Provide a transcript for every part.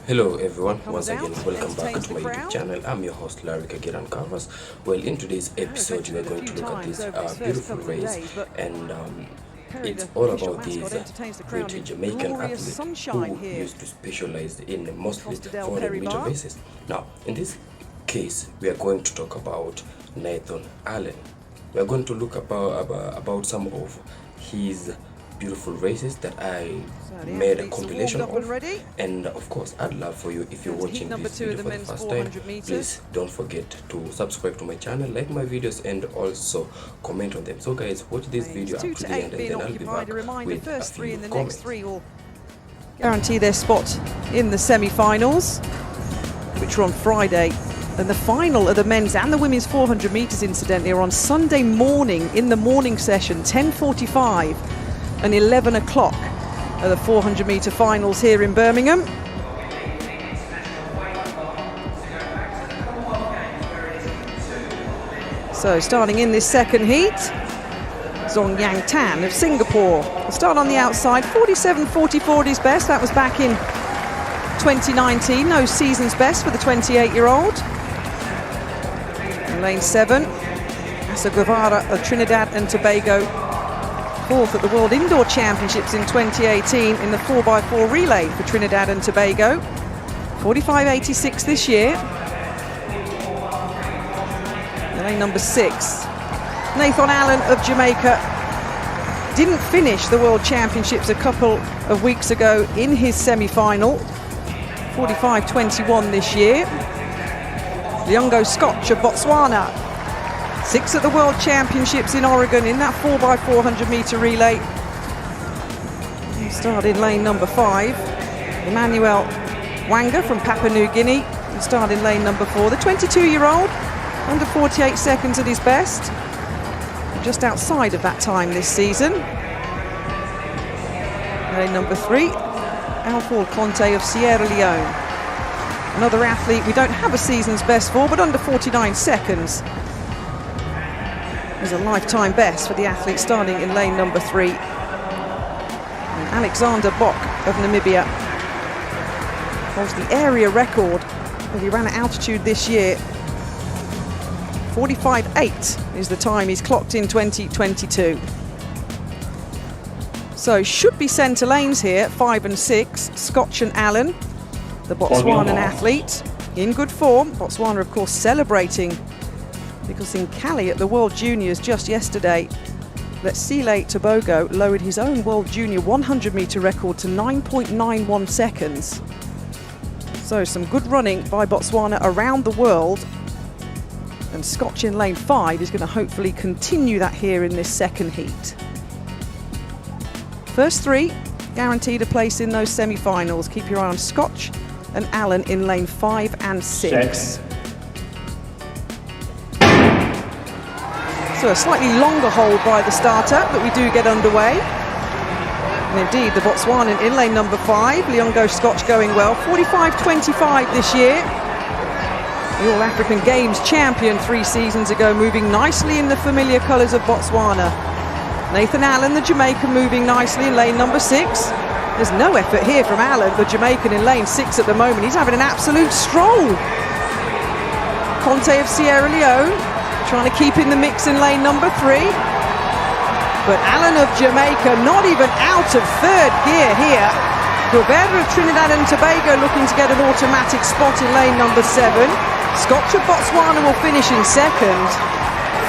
Hello everyone, once again welcome back to my YouTube channel. I'm your host Hilary, Kagira and Covers. Well, in today's episode we are going to look at this beautiful race, and it's all about these great Jamaican athletes who used to specialize in mostly 400-meter races. Now, in this case, we are going to talk about Nathon Allen. We are going to look about some of his beautiful races that I made a compilation of, and of course I'd love for you, if you're watching this video for the first time, please don't forget to subscribe to my channel, like my videos, and also comment on them. So guys, watch this video up to the end, and then I'll be back with a few comments. Guarantee their spot in the semi-finals, which are on Friday. And the final of the men's and the women's 400 metres, incidentally, are on Sunday morning in the morning session, 10:45 and 11 o'clock are the 400-metre finals here in Birmingham. So starting in this second heat, Zong Yang Tan of Singapore will start on the outside, 47.44 his best. That was back in 2019, no season's best for the 28-year-old. In lane 7, Asa Guevara of Trinidad and Tobago, fourth at the World Indoor Championships in 2018 in the 4x4 relay for Trinidad and Tobago. 45.86 this year. Lane number 6, Nathon Allen of Jamaica didn't finish the World Championships a couple of weeks ago in his semi-final. 45.21 this year. Leongo Scotch of Botswana, 6th at the World Championships in Oregon in that 4x400 metre relay. He started in lane number 5. Emmanuel Wanga from Papua New Guinea started in lane number 4. The 22-year-old, under 48 seconds at his best, just outside of that time this season. Lane number 3, Alfred Conte of Sierra Leone. Another athlete we don't have a season's best for, but under 49 seconds. Is a lifetime best for the athlete starting in lane number 3. And Alexander Bok of Namibia holds the area record that he ran at altitude this year. 45.8 is the time he's clocked in 2022. So should be centre lanes here, 5 and 6. Scotch and Allen, the Botswanan athlete, in good form. Botswana, of course, celebrating because in Cali at the World Juniors just yesterday, Letsile Tobago lowered his own World Junior 100-metre record to 9.91 seconds. So some good running by Botswana around the world. And Scotch in lane 5 is going to hopefully continue that here in this second heat. First 3 guaranteed a place in those semi-finals. Keep your eye on Scotch and Allen in lane 5 and 6. So a slightly longer hold by the starter, but we do get underway. And indeed, the Botswanan in lane number 5, Leongo Scotch going well. 45.25 this year. The All-African Games champion 3 seasons ago, moving nicely in the familiar colours of Botswana. Nathon Allen, the Jamaican, moving nicely in lane number 6. There's no effort here from Allen, the Jamaican, in lane 6 at the moment. He's having an absolute stroll. Conte of Sierra Leone trying to keep in the mix in lane number 3. But Allen of Jamaica not even out of third gear here. Guevara of Trinidad and Tobago looking to get an automatic spot in lane number 7. Scotch of Botswana will finish in second.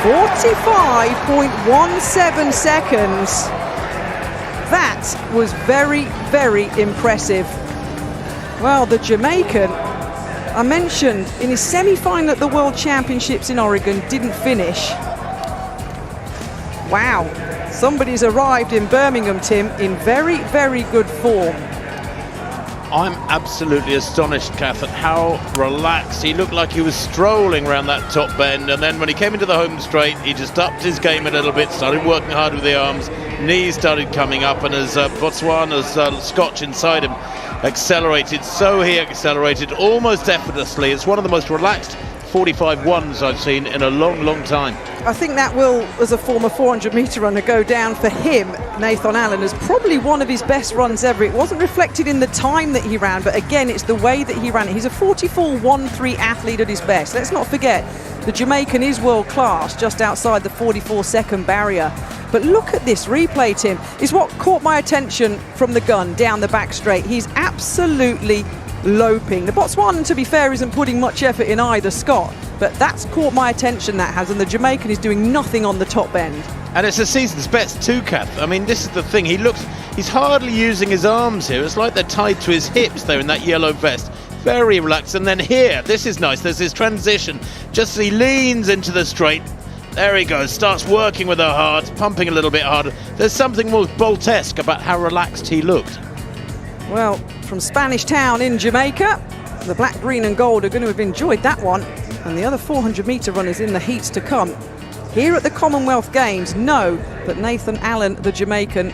45.17 seconds. That was very, very impressive. Well, the Jamaican, I mentioned in his semi-final at the World Championships in Oregon, didn't finish. Wow, somebody's arrived in Birmingham, Tim, in very, very good form. I'm absolutely astonished, Kath, at how relaxed he looked. Like he was strolling around that top bend, and then when he came into the home straight, he just upped his game a little bit, started working hard with the arms, knees started coming up, and as Botswana's Scotch inside him accelerated, so he accelerated almost effortlessly. It's one of the most relaxed 45.1s I've seen in a long, long time. I think that will, as a former 400-metre runner, go down for him, Nathon Allen, as probably one of his best runs ever. It wasn't reflected in the time that he ran, but again, it's the way that he ran it. He's a 44.13 athlete at his best. Let's not forget, the Jamaican is world class, just outside the 44-second barrier. But look at this replay, Tim. Is what caught my attention from the gun down the back straight. He's absolutely loping. The Botswanan, to be fair, isn't putting much effort in either, Scott, but that's caught my attention, that has, and the Jamaican is doing nothing on the top end. And it's a season's best too, Kath. I mean, this is the thing. He's hardly using his arms here. It's like they're tied to his hips there in that yellow vest. Very relaxed. And then here, this is nice. There's his transition. Just as he leans into the straight, there he goes. Starts working with her hard, pumping a little bit harder. There's something more Bolt-esque about how relaxed he looked. Well, from Spanish Town in Jamaica, the black, green and gold are going to have enjoyed that one, and the other 400-metre runners in the heats to come here at the Commonwealth Games know that Nathon Allen, the Jamaican,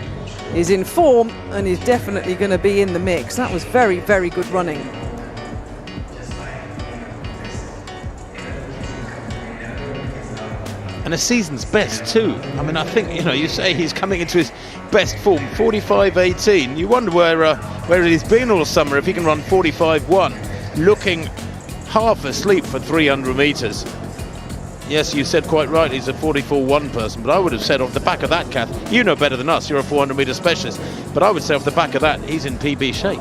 is in form and is definitely going to be in the mix. That was very, very good running. And a season's best too. I mean, I think, you say he's coming into his best form, 45.18. You wonder where he's been all summer if he can run 45.1, looking half asleep for 300 metres. Yes, you said quite right, he's a 44.1 person, but I would have said off the back of that, Kath, you know better than us, you're a 400-metre specialist, but I would say off the back of that, he's in PB shape.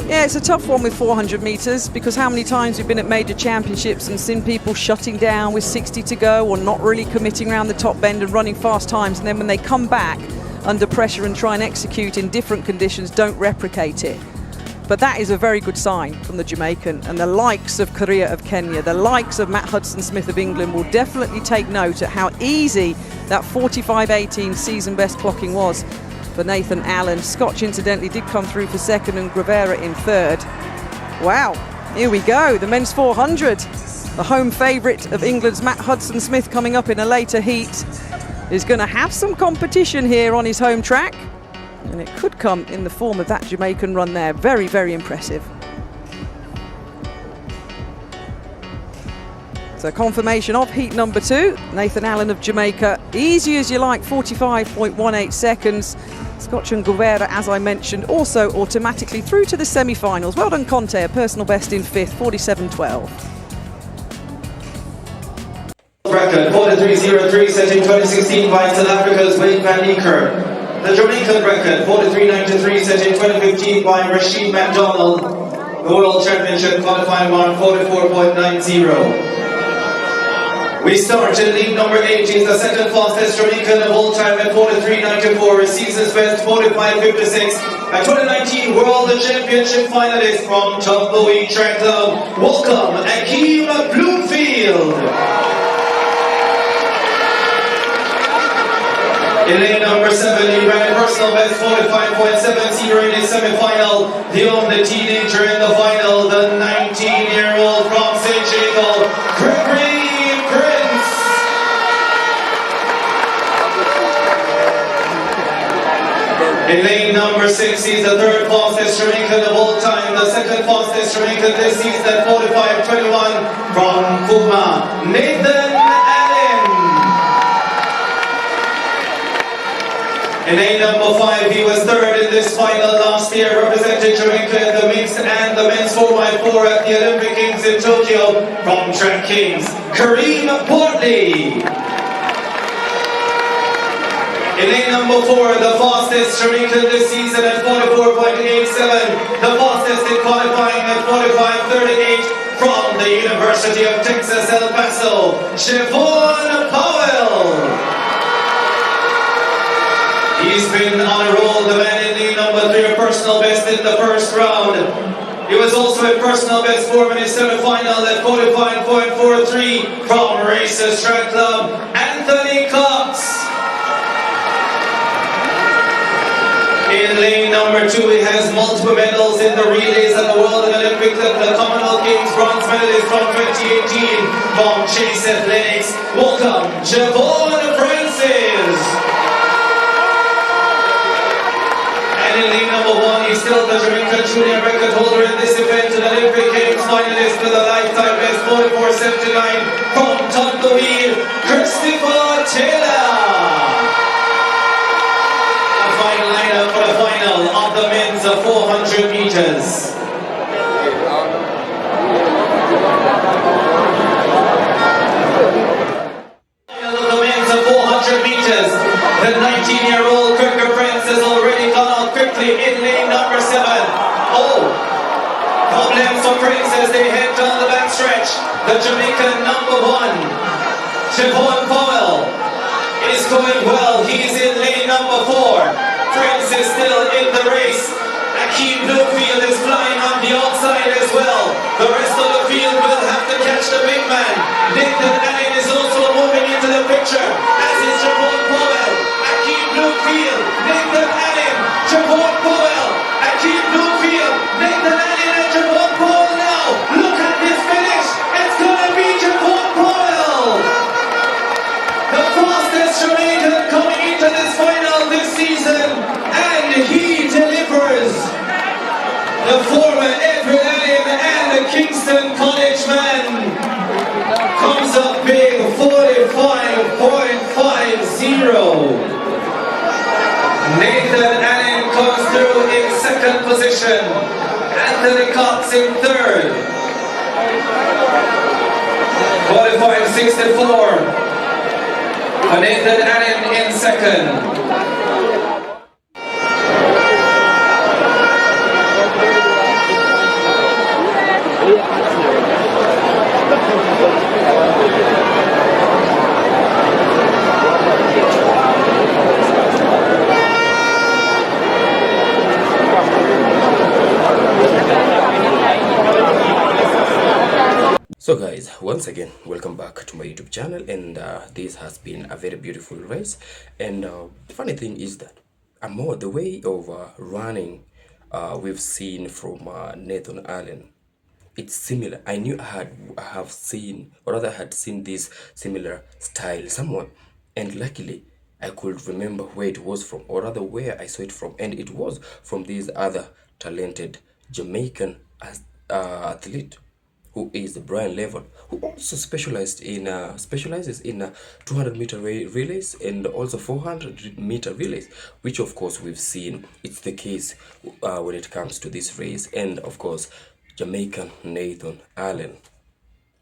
Yeah, it's a tough one with 400 metres, because how many times we've been at major championships and seen people shutting down with 60 to go or not really committing around the top bend and running fast times, and then when they come back under pressure and try and execute in different conditions, don't replicate it. But that is a very good sign from the Jamaican, and the likes of Kagira of Kenya, the likes of Matt Hudson-Smith of England will definitely take note at how easy that 45.18 season best clocking was for Nathon Allen. Scotch, incidentally, did come through for second and Gravera in third. Wow, here we go, the men's 400. The home favourite of England's Matt Hudson-Smith coming up in a later heat is going to have some competition here on his home track. And it could come in the form of that Jamaican run there. Very, very impressive. So confirmation of heat number 2. Nathon Allen of Jamaica, easy as you like, 45.18 seconds. Scotch and Gravera, as I mentioned, also automatically through to the semi-finals. Well done, Conte, a personal best in 5th, 47.12. Record 43.03 set in 2016 by South Africa's Wade van Niekerk. The Jamaican record 43.93 set in 2015 by Rashid MacDonald. The World Championship qualifying mark 44.90. We start in lead number 8. He's the second fastest Jamaican of all time at 43.94. Receives his best 45.56. A 2019 World Championship finalist from Tumbleweed Track Club. Welcome, Akeem Bloomfield. In lane number 7, he ran a personal best 45.70 in his semi-final. The only teenager in the final, the 19-year-old from St. Jacob, Gregory Prince. In lane number 6, he's the third fastest Jamaican of all time, the second fastest Jamaican this season at 45.21 from Puma, Nathon Allen. In lane number 5, he was third in this final last year, representing Jamaica in the mixed and the men's 4x4 at the Olympic Games in Tokyo from Track Kings, Kareem Portley. In lane number 4, the fastest Jamaican this season at 44.87, the fastest in qualifying at 45.38 from the University of Texas, El Paso, Siobhan Powell. He's been on a roll, the man in lane number 3, a personal best in the first round. He was also a personal best form in his semi-final at 45.43 from Races Track Club, Anthony Cox. In lane number 2, he has multiple medals in the relays at the World and Olympic and the Commonwealth Games bronze medalist from 2018 from Chase Athletics. Welcome, Javon Francis. And in lane number 1, he's still the Jamaican junior record holder in this event, an Olympic Games finalist with a lifetime best 44.79 from Tumbleweed, Christopher Taylor. The final lineup for the final of the men's 400 meters. The men's 400 meters. The 19-year-old Cricket Prince has already gone out quickly in lane number 7. Oh, problems for Prince as they head down the backstretch. The Jamaican number 1, Siobhan Powell, is going well. He's in lane number 4. Prince is still in the race. Akeem Bluefield is flying on the outside as well. The rest of the field will have to catch the big man. Nathan Allen is also moving into the picture, as is Siobhan Powell. Akeem Bluefield, Nathan Allen, Siobhan Powell, Akeem Bluefield, Nathan Allen and Siobhan Powell now. Look at this finish. It's gonna be Siobhan Powell, the fastest Jamaican coming into this final this season, and he delivers. The former Edward Allen and the Kingston College man comes up big, 45.50. Nathan Allen comes through in second position. Anthony Cox in third. 45.64. Nathan Allen in second. So guys, once again, welcome back to my YouTube channel, and this has been a very beautiful race. And the funny thing is that the way of running we've seen from Nathan Allen, it's similar. I knew I have seen, or rather had seen this similar style somewhere, and luckily I could remember where it was from, or rather where I saw it from, and it was from this other talented Jamaican athlete, who is Brian Level, who also specializes in 200-meter relays and also 400-meter relays, which of course we've seen it's the case when it comes to this race. And of course, Jamaican Nathan Allen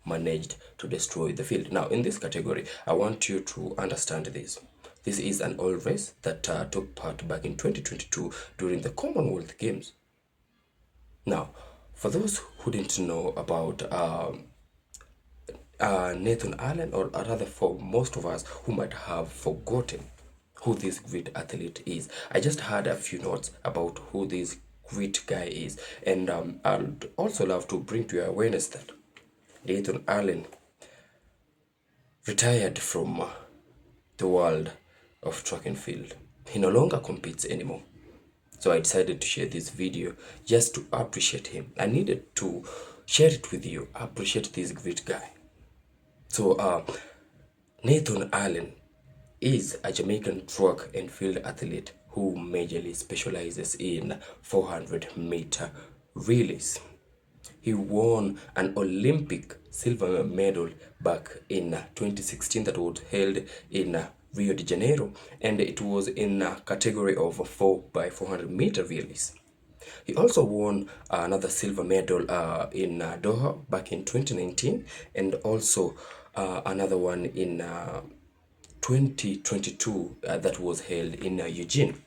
managed to destroy the field. Now, in this category, I want you to understand this. This is an old race that took part back in 2022 during the Commonwealth Games. Now, for those who didn't know about Nathan Allen, or rather for most of us who might have forgotten who this great athlete is, I just had a few notes about who this great guy is, and I'd also love to bring to your awareness that Nathan Allen retired from the world of track and field. He no longer competes anymore. So I decided to share this video just to appreciate him. I needed to share it with you, appreciate this great guy. So Nathan Allen is a Jamaican track and field athlete who majorly specializes in 400-meter relays. He won an Olympic silver medal back in 2016 that was held in Rio de Janeiro, and it was in a category of 4x400-meter relays. He also won another silver medal in Doha back in 2019, and also another one in 2022 that was held in Eugene.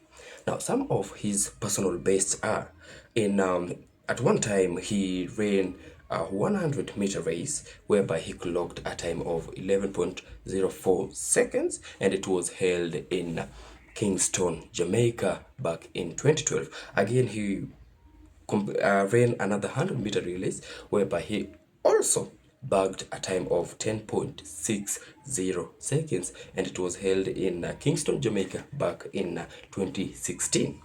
Now, some of his personal bests are at one time he ran a 100-meter race whereby he clocked a time of 11.04 seconds, and it was held in Kingston, Jamaica back in 2012. Again, he ran another 100-meter relays whereby he also bagged a time of 10.60 seconds, and it was held in Kingston, Jamaica back in 2016.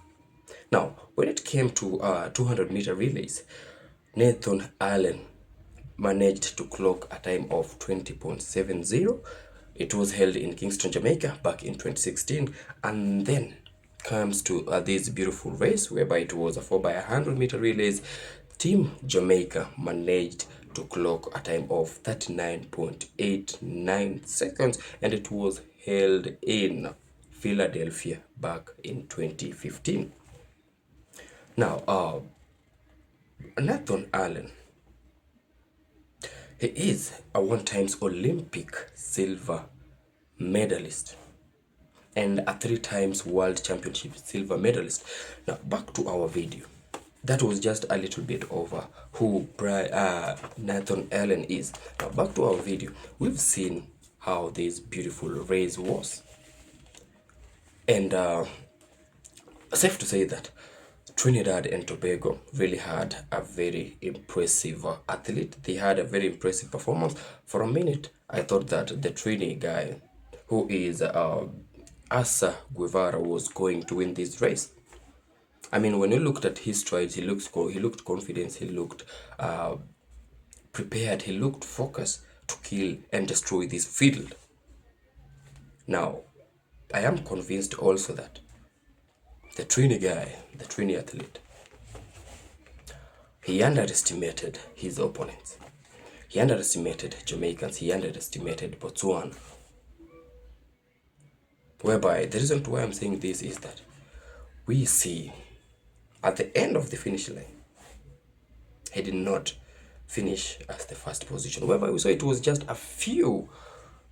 Now, when it came to 200-meter relays, Nathan Allen managed to clock a time of 20.70. It was held in Kingston, Jamaica back in 2016. And then comes to this beautiful race whereby it was a 4x100-meter relays. Team Jamaica managed to clock a time of 39.89 seconds, and it was held in Philadelphia back in 2015. Now, Nathon Allen, he is a one-time Olympic silver medalist and a 3-time World Championship silver medalist. Now, back to our video. That was just a little bit over who Nathon Allen is. Now, back to our video. We've seen how this beautiful race was. And safe to say that Trinidad and Tobago really had a very impressive athlete. They had a very impressive performance. For a minute, I thought that the Trini guy, who is Asa Guevara, was going to win this race. I mean, when you looked at his strides, he looked confident, he looked prepared, he looked focused to kill and destroy this field. Now, I am convinced also that the Trini guy, the Trini athlete, he underestimated his opponents. He underestimated Jamaicans, he underestimated Botswana. Whereby, the reason why I'm saying this is that we see at the end of the finish line, he did not finish as the first position. Whereby we saw it was just a few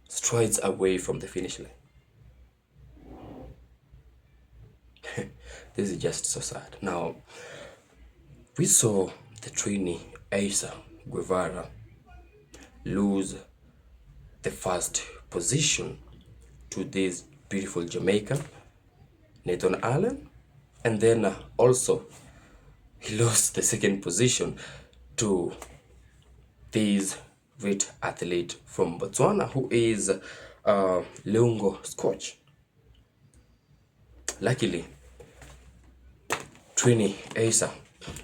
strides away from the finish line. This is just so sad. Now, we saw the Trini Asa Guevara lose the first position to this beautiful Jamaican, Nathon Allen, and then also he lost the second position to this great athlete from Botswana, who is Leungo Scotch. Luckily, Trini Asa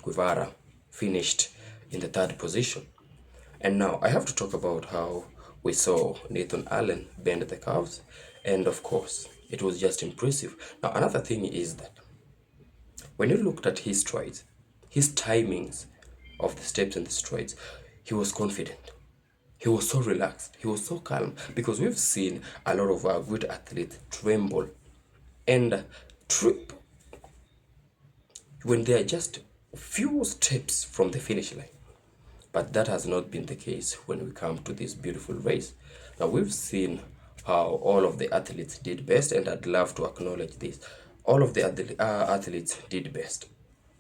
Guevara finished in the third position. And now I have to talk about how we saw Nathon Allen bend the curves, and of course it was just impressive. Now another thing is that when you looked at his strides, his timings of the steps and the strides, he was confident. He was so relaxed. He was so calm, because we've seen a lot of our good athletes tremble and trip when they are just a few steps from the finish line. But that has not been the case when we come to this beautiful race. Now, we've seen how all of the athletes did best, and I'd love to acknowledge this. All of the athletes did best.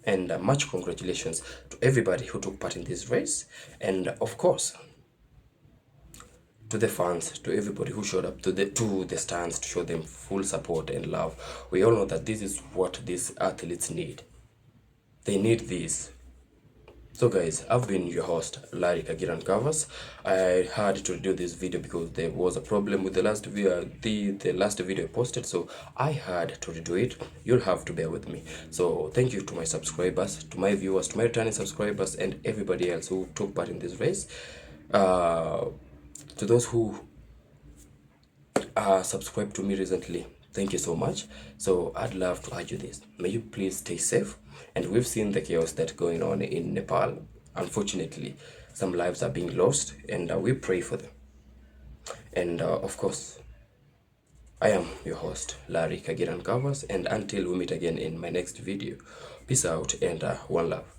And much congratulations to everybody who took part in this race. And of course, to the fans, to everybody who showed up to the stands to show them full support and love. We all know that this is what these athletes need. They need this. So guys, I've been your host, Hilary Kagira. I had to do this video because there was a problem with the last video, the last video I posted, so I had to redo it. You'll have to bear with me. So thank you to my subscribers, to my viewers, to my returning subscribers, and everybody else who took part in this race. To those who subscribed to me recently, thank you so much. So I'd love to urge you this: may you please stay safe. And we've seen the chaos that's going on in Nepal. Unfortunately, some lives are being lost, and we pray for them. And of course, I am your host, Hilary Kagira, and until we meet again in my next video, peace out and one love.